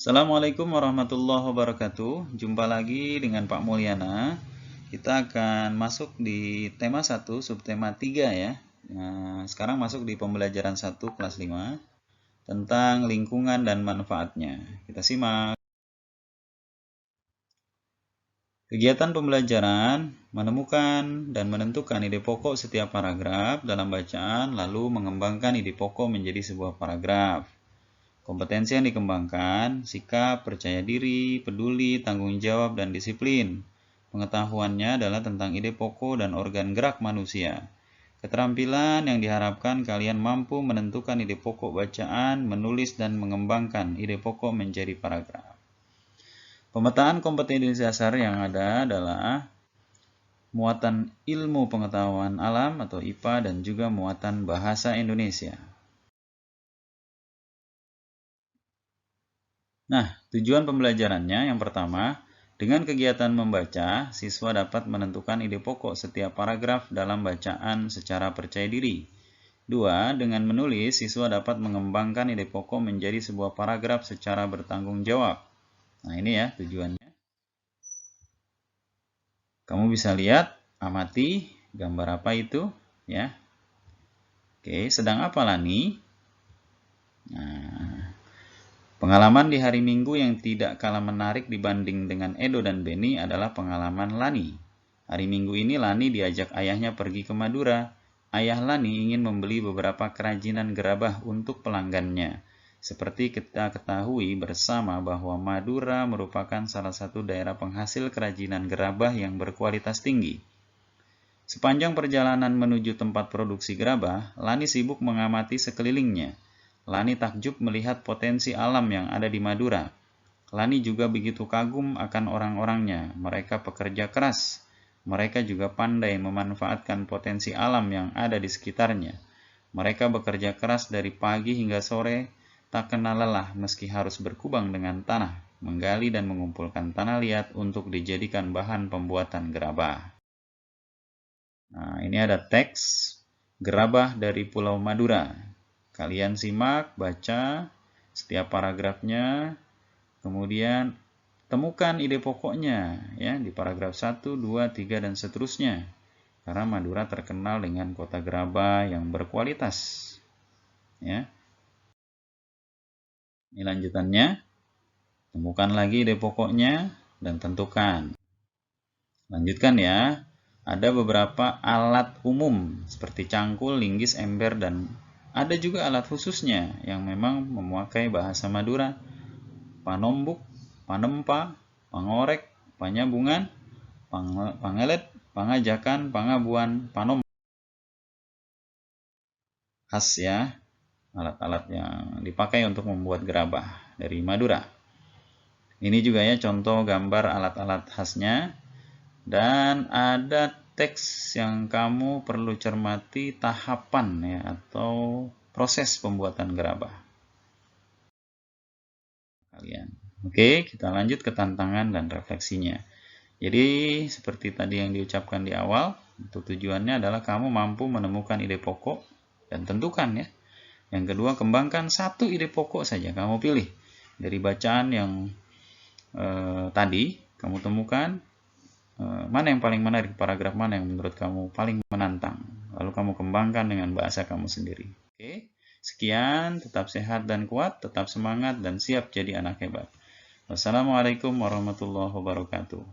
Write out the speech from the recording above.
Assalamualaikum warahmatullahi wabarakatuh. Jumpa lagi dengan Pak Mulyana. Kita akan masuk di tema 1, subtema 3 ya. Nah, sekarang masuk di pembelajaran 1 kelas 5 tentang lingkungan dan manfaatnya. Kita simak. Kegiatan pembelajaran menemukan dan menentukan ide pokok setiap paragraf dalam bacaan, lalu mengembangkan ide pokok menjadi sebuah paragraf. Kompetensi yang dikembangkan, sikap, percaya diri, peduli, tanggung jawab, dan disiplin. Pengetahuannya adalah tentang ide pokok dan organ gerak manusia. Keterampilan yang diharapkan kalian mampu menentukan ide pokok bacaan, menulis, dan mengembangkan ide pokok menjadi paragraf. Pemetaan kompetensi dasar yang ada adalah muatan ilmu pengetahuan alam atau IPA dan juga muatan bahasa Indonesia. Nah, tujuan pembelajarannya yang pertama, dengan kegiatan membaca, siswa dapat menentukan ide pokok setiap paragraf dalam bacaan secara percaya diri. 2. Dengan menulis, siswa dapat mengembangkan ide pokok menjadi sebuah paragraf secara bertanggung jawab. Nah, ini ya tujuannya. Kamu bisa lihat, amati gambar apa itu, ya. Oke, sedang apa Lani? Nah, pengalaman di hari Minggu yang tidak kalah menarik dibanding dengan Edo dan Beni adalah pengalaman Lani. Hari Minggu ini Lani diajak ayahnya pergi ke Madura. Ayah Lani ingin membeli beberapa kerajinan gerabah untuk pelanggannya. Seperti kita ketahui bersama bahwa Madura merupakan salah satu daerah penghasil kerajinan gerabah yang berkualitas tinggi. Sepanjang perjalanan menuju tempat produksi gerabah, Lani sibuk mengamati sekelilingnya. Lani takjub melihat potensi alam yang ada di Madura. Lani juga begitu kagum akan orang-orangnya. Mereka pekerja keras. Mereka juga pandai memanfaatkan potensi alam yang ada di sekitarnya. Mereka bekerja keras dari pagi hingga sore, tak kenal lelah meski harus berkubang dengan tanah, menggali dan mengumpulkan tanah liat untuk dijadikan bahan pembuatan gerabah. Nah, ini ada teks gerabah dari Pulau Madura. Kalian simak, baca setiap paragrafnya, kemudian temukan ide pokoknya ya di paragraf 1, 2, 3 dan seterusnya. Karena Madura terkenal dengan kota gerabah yang berkualitas. Ya. Ini lanjutannya. Temukan lagi ide pokoknya dan tentukan. Lanjutkan ya. Ada beberapa alat umum seperti cangkul, linggis, ember, dan ada juga alat khususnya yang memang memakai bahasa Madura. Panombuk, panempa, pangorek, panyabungan, pangelet, pangajakan, pangabuan, panom. Khas ya, alat-alat yang dipakai untuk membuat gerabah dari Madura. Ini juga ya contoh gambar alat-alat khasnya. Dan ada teks yang kamu perlu cermati tahapan ya atau proses pembuatan gerabah kalian. Oke, kita lanjut ke tantangan dan refleksinya. Jadi seperti tadi yang diucapkan di awal, untuk tujuannya adalah kamu mampu menemukan ide pokok dan tentukan ya. Yang kedua, kembangkan satu ide pokok saja. Kamu pilih dari bacaan yang tadi kamu temukan mana yang paling menarik, paragraf mana yang menurut kamu paling menantang. Lalu kamu kembangkan dengan bahasa kamu sendiri. Oke, sekian, tetap sehat dan kuat, tetap semangat dan siap jadi anak hebat. Wassalamualaikum warahmatullahi wabarakatuh.